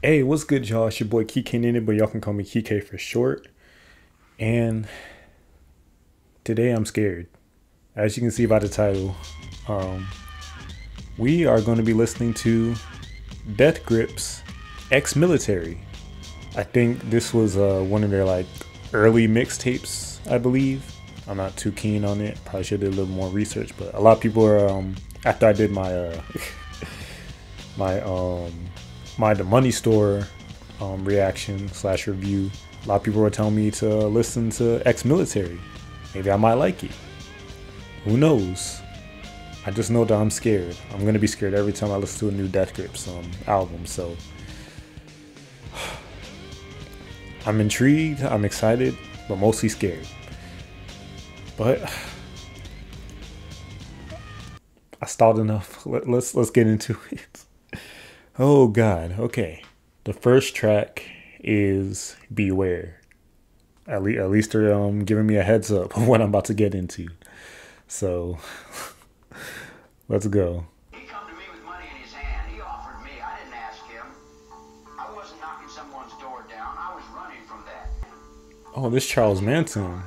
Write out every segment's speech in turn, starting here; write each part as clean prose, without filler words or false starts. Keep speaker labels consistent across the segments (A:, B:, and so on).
A: Hey, what's good, y'all? It's your boy Kike in it, but y'all can call me Kike for short. And today I'm scared. As you can see by the title, um, we are going to be listening to Death Grip's Exmilitary. I think this was one of their like early mixtapes, I believe. I'm not too keen on it. Probably should have did a little more research, but a lot of people are after I did my my my the money store reaction slash review. A lot of people were telling me to listen to Ex-Military. Maybe I might like it. Who knows? I just know that I'm scared. I'm gonna be scared every time I listen to a new Death Grips album. So I'm intrigued. I'm excited, but mostly scared. But I stalled enough. Let's get into it. Oh God. Okay. The first track is Beware. At least they're giving me a heads up of what I'm about to get into. So let's go.
B: He come to me with money in his hand. He offered me. I didn't ask him. I wasn't knocking someone's door down. I was running from that.
A: Oh, this Charles Manson.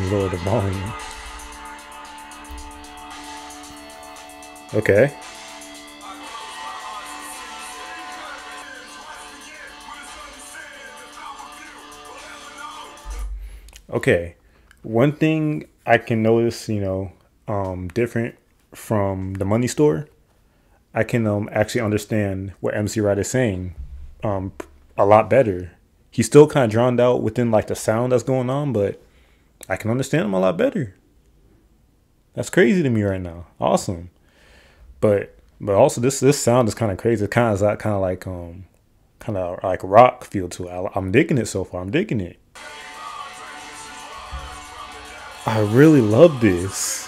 A: Lower the volume. Okay. Okay. One thing I can notice, different from the money store, I can actually understand what MC Wright is saying um a lot better. He's still kind of drowned out within like the sound that's going on, but I can understand him a lot better. That's crazy to me right now. Awesome. But also this sound is kind of crazy. It kind of like rock feel to it. I'm digging it so far. I'm digging it. I really love this.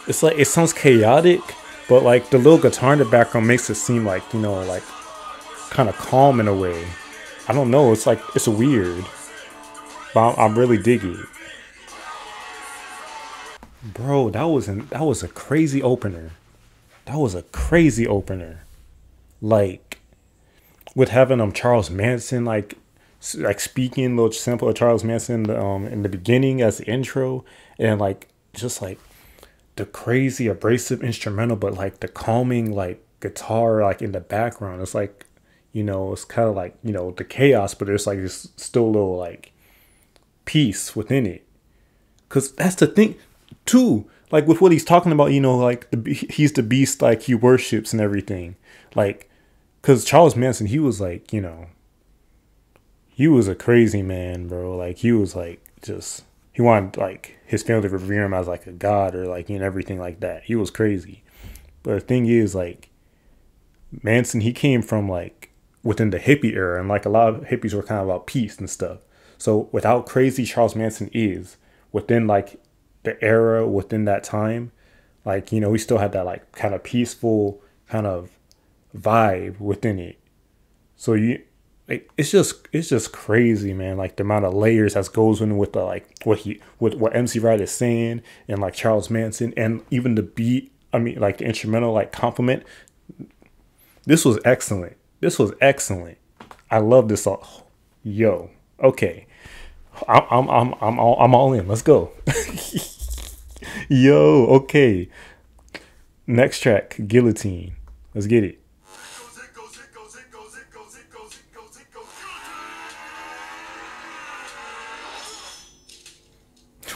A: It's like it sounds chaotic, but like the little guitar in the background makes it seem like like kind of calm in a way. I don't know. It's like it's weird, but I'm really digging it. Bro, that was a crazy opener. That was a crazy opener. Like with having Charles Manson like speaking a little sample of Charles Manson in the beginning as the intro, and like just like the crazy abrasive instrumental, but like the calming like guitar like in the background. It's like it's kind of like the chaos, but there's like this still a little like peace within it. Cause that's the thing too. Like with what he's talking about, like he's the beast, like he worships and everything. Like, cause Charles Manson, he was like, he was a crazy man, bro. Like he was like just he wanted like his family to revere him as like a god or like everything like that. He was crazy. But the thing is, like Manson, he came from like within the hippie era, and like a lot of hippies were kind of about peace and stuff. So without crazy Charles Manson is within like the era within that time, like he still had that like kind of peaceful kind of vibe within it. So like, it's just crazy, man. Like the amount of layers that goes in with the like what MC Wright is saying, and like Charles Manson, and even the beat. I mean, like the instrumental like complement. This was excellent. This was excellent. I love this song. Yo, okay. I'm all in. Let's go. Yo, okay. Next track, Guillotine. Let's get it.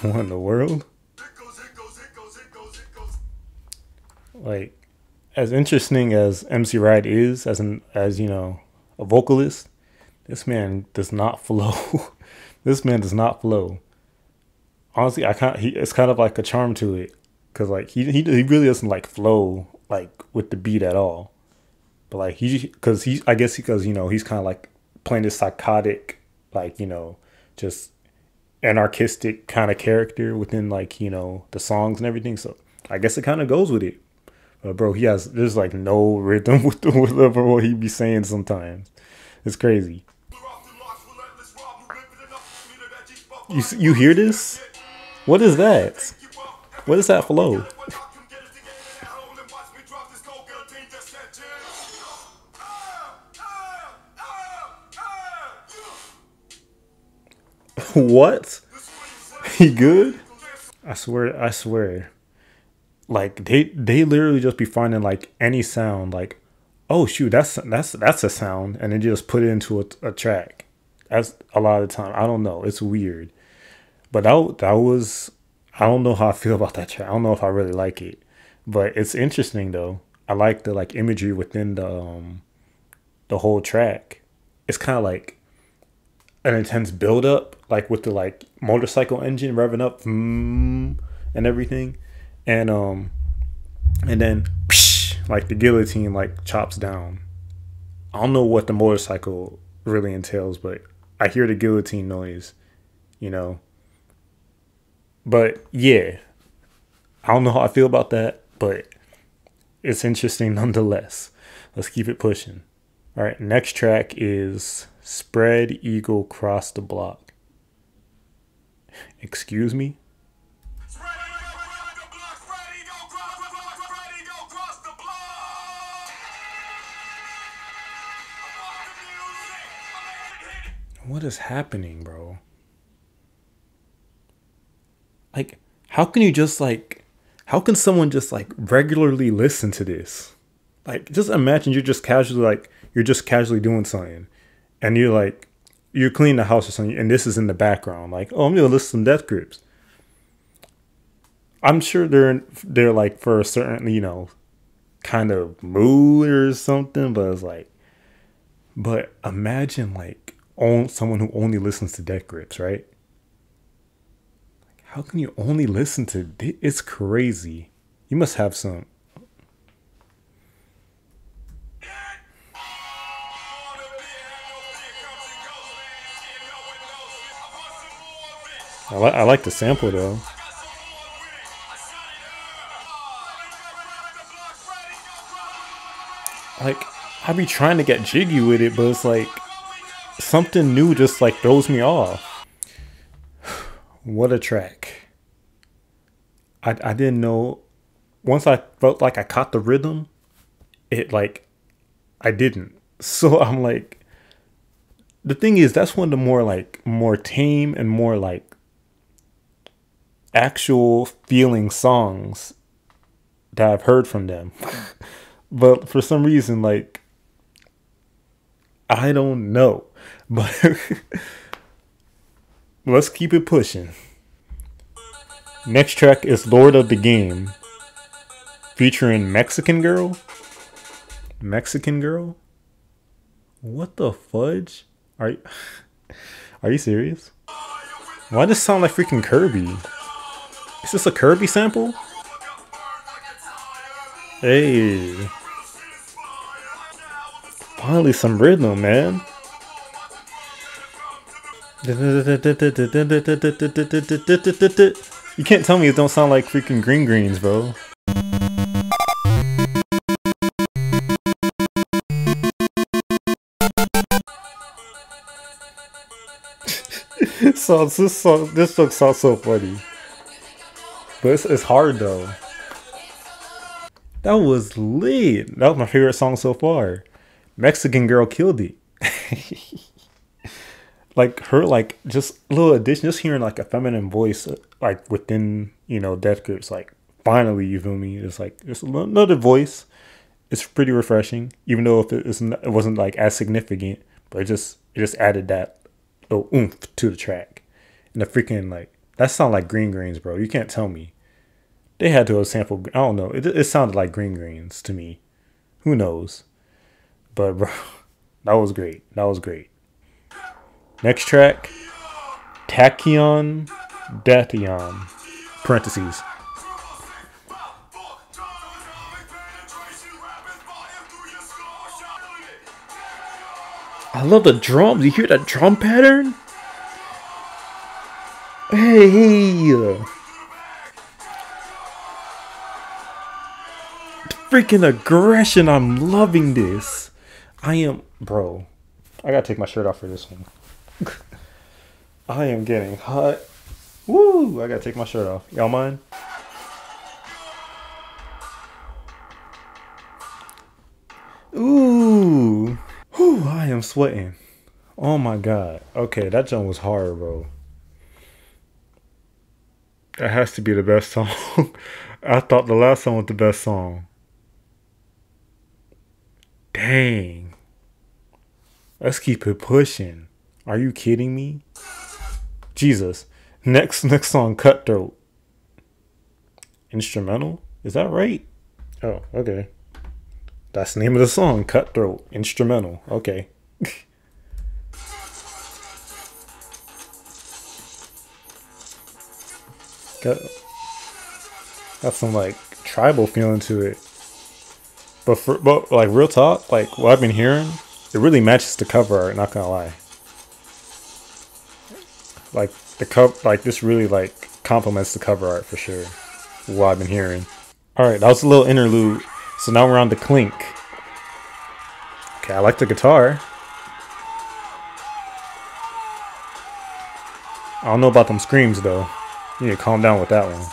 A: What in the world? Like, as interesting as MC Wright is as a vocalist, this man does not flow. This man does not flow. Honestly, I can't. It's kind of like a charm to it, cause like he really doesn't like flow like with the beat at all. But like I guess because he's kind of like playing this psychotic like just anarchistic kind of character within like the songs and everything. So I guess it kind of goes with it. But bro, there's like no rhythm with what he be saying sometimes. It's crazy. You hear this? What is that? What is that flow? What? He good? I swear, I swear. Like they literally just be finding like any sound, like, oh shoot, that's a sound, and then just put it into a track. That's a lot of the time. I don't know. It's weird. But that was, I don't know how I feel about that track. I don't know if I really like it. But it's interesting though. I like the like imagery within the whole track. It's kind of like an intense build up, like with the like motorcycle engine revving up, and everything, and and then like the guillotine like chops down. I don't know what the motorcycle really entails, but I hear the guillotine noise, you know. But yeah, I don't know how I feel about that, but it's interesting nonetheless. Let's keep it pushing. All right, next track is Spread Eagle Cross the Block. Excuse me? What is happening, bro? Like, how can you just like, how can someone just like regularly listen to this? Like, just imagine you're just casually doing something, and you're like, you're cleaning the house or something, and this is in the background. Like, oh, I'm gonna listen to some death grips. I'm sure they're like for a certain, you know, kind of mood or something, but it's like, but imagine like on someone who only listens to death grips, right? How can you only listen to? It's crazy. You must have some. I like the sample though. Like, I be trying to get jiggy with it, but it's like something new just like throws me off. What a track. I didn't know. Once I felt like I caught the rhythm, it like I didn't. So I'm like, the thing is, that's one of the more tame and more like actual feeling songs that I've heard from them. But for some reason, like, I don't know. But let's keep it pushing. Next track is Lord of the Game, featuring Mexican Girl. Mexican Girl? What the fudge? Are you serious? Why does this sound like freaking Kirby? Is this a Kirby sample? Hey. Finally some rhythm, man. You can't tell me it don't sound like freaking Green Greens, bro. This song sounds so funny, but it's hard though. That was lit. That was my favorite song so far. Mexican Girl killed it. Like her, like just a little addition, just hearing like a feminine voice, like within, you know, death grips. Like finally, you feel me? It's like just another voice. It's pretty refreshing, even though if it wasn't like as significant, but it just added that little oomph to the track. And the freaking like that sound like Green Greens, bro. You can't tell me they had to have sampled. I don't know. It sounded like Green Greens to me. Who knows? But bro, that was great. That was great. Next track, Tachyon Dathion, parentheses. I love the drums. You hear that drum pattern? Hey. Freaking aggression. I'm loving this. Bro, I gotta take my shirt off for this one. I am getting hot. Woo! I gotta take my shirt off. Y'all mind? Ooh. Whew, I am sweating. Oh my god. Okay, that jump was hard, bro. That has to be the best song. I thought the last song was the best song. Dang. Let's keep it pushing. Are you kidding me? Jesus. Next song, Cutthroat. Instrumental? Is that right? Oh, okay. That's the name of the song, Cutthroat Instrumental. Okay. got, got some like tribal feeling to it. But like real talk, like what I've been hearing, it really matches the cover art, not gonna lie. Like the like this really like complements the cover art for sure. What I've been hearing. Alright, that was a little interlude. So now we're on the clink. Okay, I like the guitar. I don't know about them screams though. You need to calm down with that one.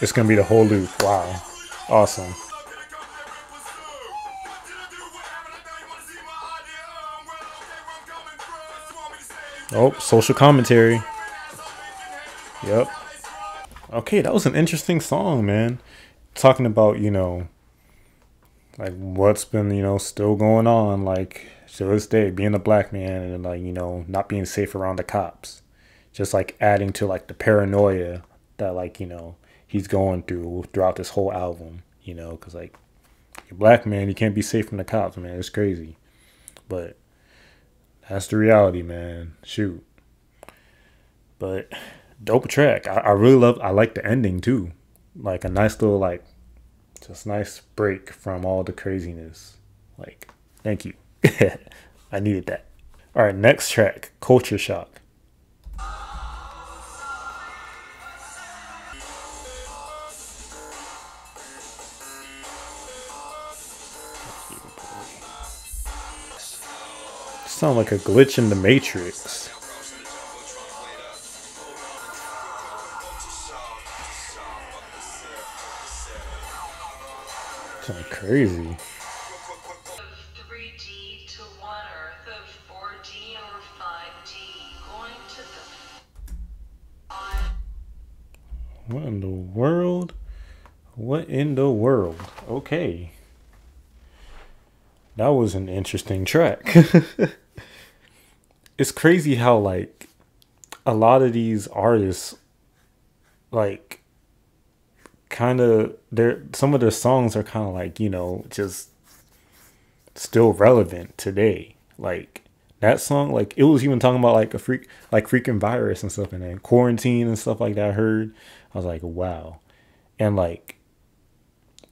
A: It's gonna be the whole loop. Wow. Awesome. Oh, social commentary. Yep. Okay, that was an interesting song, man. Talking about, like what's been, still going on, like to this day, being a black man and like, not being safe around the cops. Just like adding to like the paranoia that like, he's going throughout this whole album, because like you're black man, you can't be safe from the cops, man. It's crazy. But that's the reality, man. Shoot. But dope track. I really I like the ending too. Like a nice little like just nice break from all the craziness. Like, thank you. I needed that. Alright, next track, Culture Shock. Sound like a glitch in the Matrix. Sound crazy. What in the world? What in the world? Okay. That was an interesting track. It's crazy how like a lot of these artists like kind of some of their songs are kind of like, just still relevant today. Like that song, like it was even talking about like freaking virus and stuff and then quarantine and stuff like that. I heard, I was like, wow. And like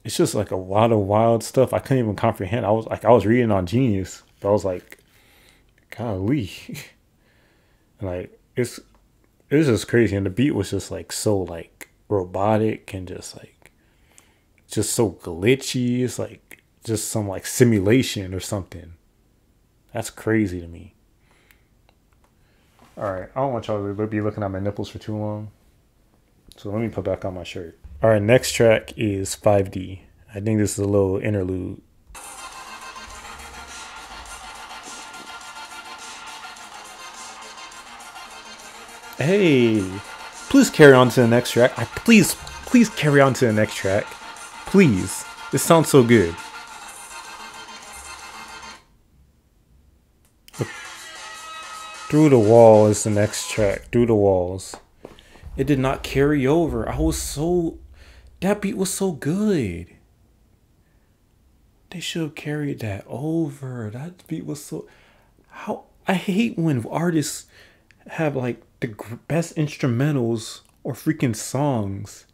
A: it's just like a lot of wild stuff I couldn't even comprehend. I was reading on Genius, but I was like, golly. And like it was just crazy, and the beat was just like so like robotic and just so glitchy. It's like just some like simulation or something. That's crazy to me. All right, I don't want y'all to be looking at my nipples for too long, so let me put back on my shirt. All right, next track is 5D. I think this is a little interlude. Hey, please carry on to the next track. Please carry on to the next track. Please. This sounds so good. Through the Wall is the next track. Through the Walls. It did not carry over. That beat was so good. They should have carried that over. That beat was so... I hate when artists have like the best instrumentals or freaking songs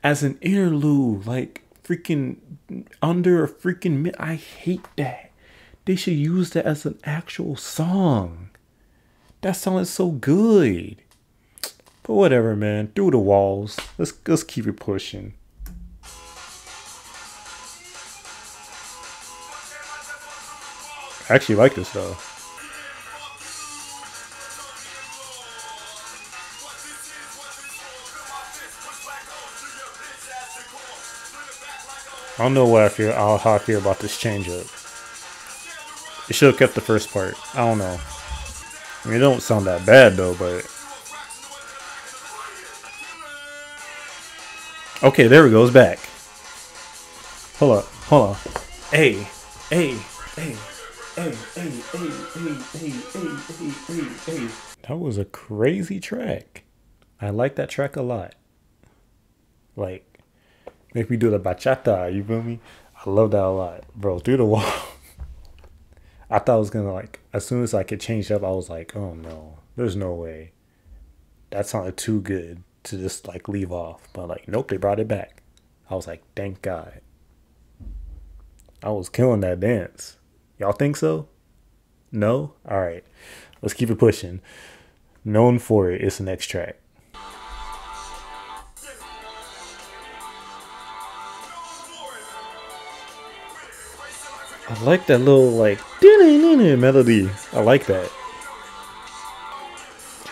A: as an interlude, like freaking under a freaking minute. I hate that. They should use that as an actual song. That sounded so good. But whatever, man. Through the Walls. Let's keep it pushing. I actually like this though. I don't know what I feel, how I feel about this changeup. It should have kept the first part. I don't know. I mean, it don't sound that bad though, but okay, there we go. It's back. Hold up, hold on. Hey, hey, hey, hey, hey, hey, hey, hey, hey, hey, hey. That was a crazy track. I like that track a lot. Like, make me do the bachata. You feel me? I love that a lot, bro. Through the wall. I thought I was gonna like as soon as I could change up, I was like, oh no, there's no way. That sounded too good to just like leave off. But like, nope, they brought it back. I was like, thank God. I was killing that dance. Y'all think so? No? Alright. Let's keep it pushing. Known for it, it's the next track. I like that little like melody. I like that.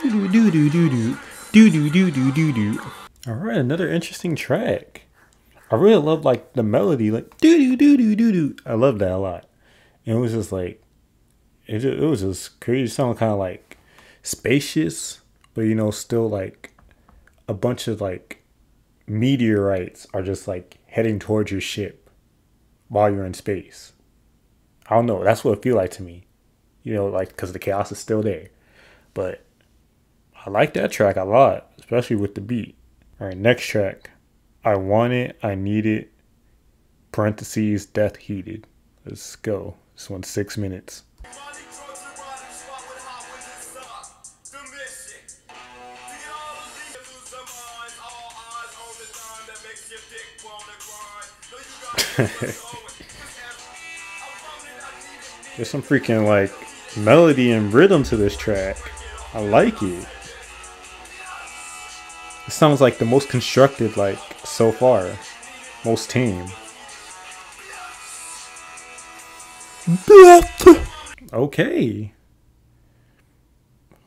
A: Do do do do do do do do do do do. All right, another interesting track. I really love like the melody, like do do do do do do. I love that a lot. And it was just like it was just crazy. It sounded kind of like spacious, but you know, still like a bunch of like meteorites are just like heading towards your ship while you're in space. I don't know. That's what it feels like to me. You know, like because the chaos is still there. But I like that track a lot, especially with the beat. All right, next track. I want it. I need it. Parentheses. Death heated. Let's go. This one's 6 minutes. There's some freaking like melody and rhythm to this track. I like it. It sounds like the most constructed like so far. Most tame. Okay.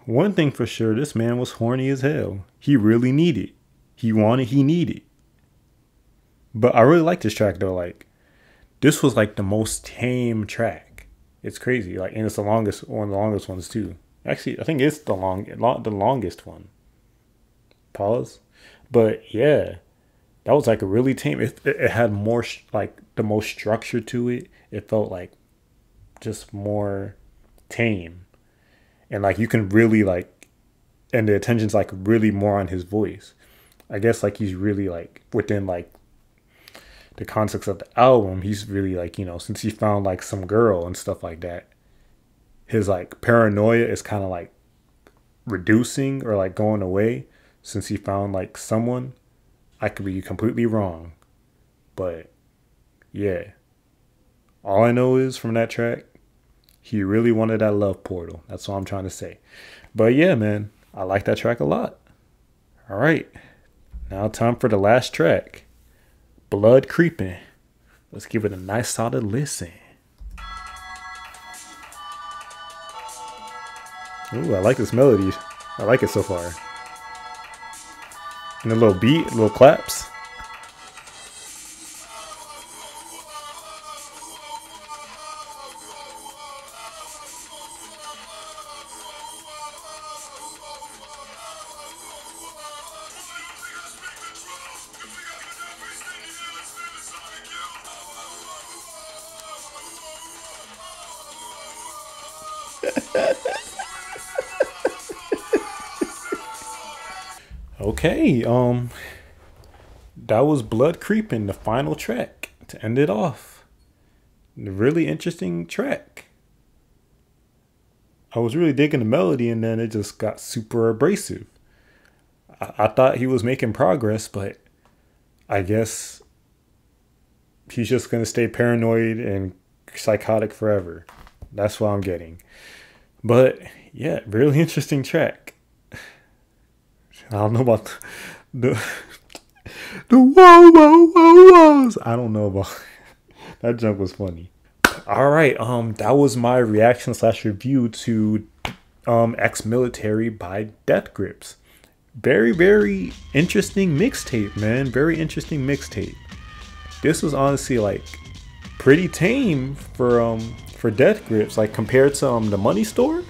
A: One thing for sure, this man was horny as hell. He really needed. He wanted, he needed. But I really like this track though. Like, this was like the most tame track. It's crazy. Like, and it's the longest, one of the longest ones too. Actually, I think it's the longest one. Pause. But yeah, that was like a really tame. It had more like the most structure to it. It felt like just more tame, and like you can really like, and the attention's like really more on his voice. I guess like he's really like within like the context of the album, he's really like, you know, since he found like some girl and stuff like that, his like paranoia is kind of like reducing or like going away since he found like someone. I could be completely wrong, but yeah, all I know is from that track, he really wanted that love portal. That's all I'm trying to say. But yeah, man, I like that track a lot. All right, now time for the last track, Blood Creeping. Let's give it a nice solid listen. Ooh, I like this melody. I like it so far. And a little beat, little claps. Okay, that was Blood Creeping, the final track to end it off. A really interesting track. I was really digging the melody, and then it just got super abrasive. I thought he was making progress, but I guess he's just gonna stay paranoid and psychotic forever. That's what I'm getting. But yeah, really interesting track. I don't know about the whoa whoa whoa whoas. I don't know about that jump was funny. All right, that was my reaction slash review to Exmilitary by Death Grips. very, very interesting mixtape, man. Very interesting mixtape. This was honestly like pretty tame for Death Grips, like compared to the Money Store.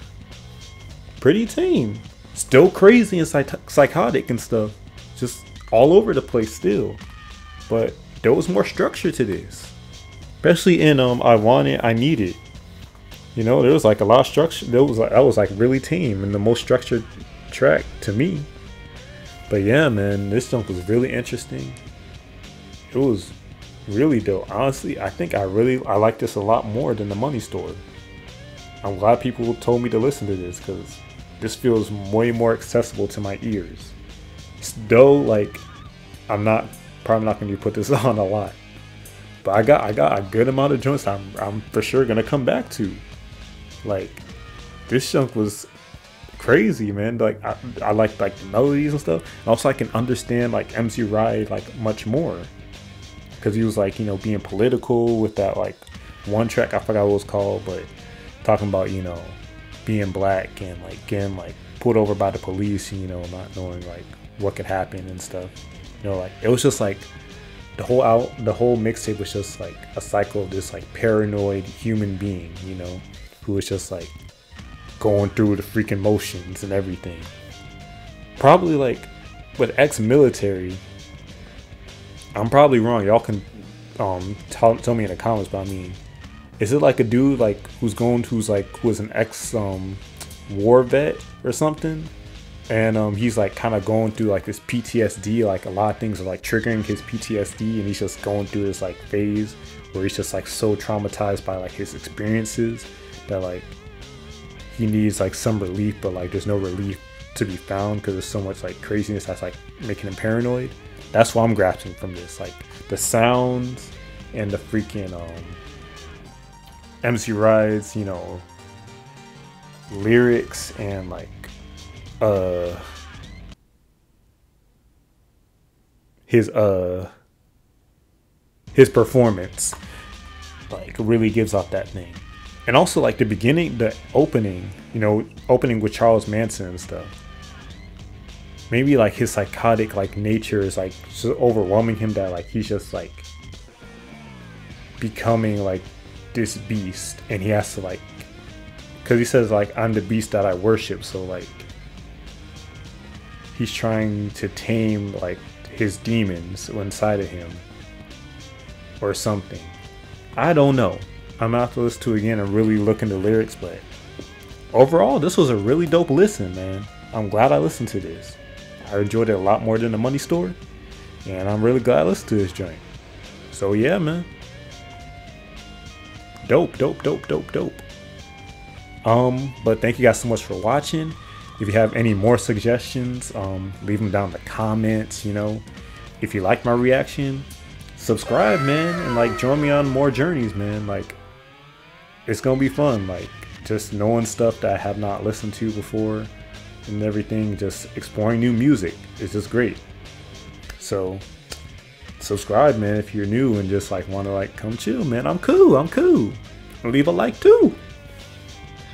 A: Pretty tame. Still crazy and psychotic and stuff. Just all over the place still. But there was more structure to this. Especially in I Want It, I Need It. You know, there was like a lot of structure. That was like really tame and the most structured track to me. But yeah, man, this song was really interesting. It was really dope. Honestly, I think I like this a lot more than the Money Store. I'm glad people told me to listen to this because this feels way more accessible to my ears. Though, like, I'm probably not gonna put this on a lot, but I got a good amount of joints I'm for sure gonna come back to. Like, this chunk was crazy, man. Like, I like the melodies and stuff. And also, I can understand like MC Ride like much more because he was like, you know, being political with that like one track, I forgot what it was called, but talking about, you know, being black and like getting like pulled over by the police, and, you know, not knowing like what could happen and stuff. You know, like it was just like the whole mixtape was just like a cycle of this like paranoid human being, you know, who was just like going through the freaking motions and everything. Probably like with Exmilitary, I'm probably wrong. Y'all can tell me in the comments, but I mean, is it like a dude like who was an ex war vet or something, and he's like kind of going through like this PTSD, like a lot of things are like triggering his PTSD, and he's just going through this like phase where he's just like so traumatized by like his experiences that like he needs like some relief, but like there's no relief to be found because there's so much like craziness that's like making him paranoid. That's what I'm grasping from this, like the sounds and the freaking MC Ride's, you know, lyrics and like his performance like really gives off that thing. And also like the opening, you know, opening with Charles Manson and stuff. Maybe like his psychotic like nature is like so overwhelming him that like he's just like becoming like this beast, and he has to like, because he says like, I'm the beast that I worship, so like he's trying to tame like his demons inside of him or something. I don't know. I'm gonna have to listen to it again and really look into lyrics, but overall this was a really dope listen, man. I'm glad I listened to this. I enjoyed it a lot more than the Money Store, and I'm really glad I listened to this joint. So yeah, man. Dope. But thank you guys so much for watching. If you have any more suggestions, leave them down in the comments. You know, if you like my reaction, subscribe, man, and like join me on more journeys, man. Like, it's gonna be fun, like just knowing stuff that I have not listened to before and everything. Just exploring new music is just great. So subscribe, man, if you're new and just like want to like come chill, man. I'm cool. And leave a like too.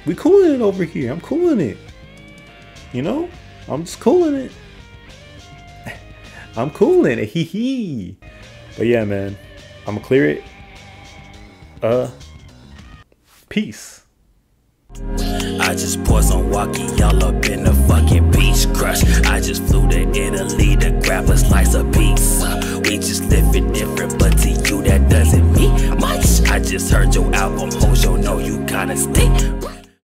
A: We cooling it over here. I'm cooling it. You know, I'm just cooling it. I'm cooling it. Hee hee. But yeah, man, I'm gonna clear it. Peace.
C: I just poured some walkie y'all up in the fucking beach crush. I just flew to Italy to grab a slice of pizza. We just living different, but to you that doesn't mean much. I just heard your album, Hojo, know you kinda stink.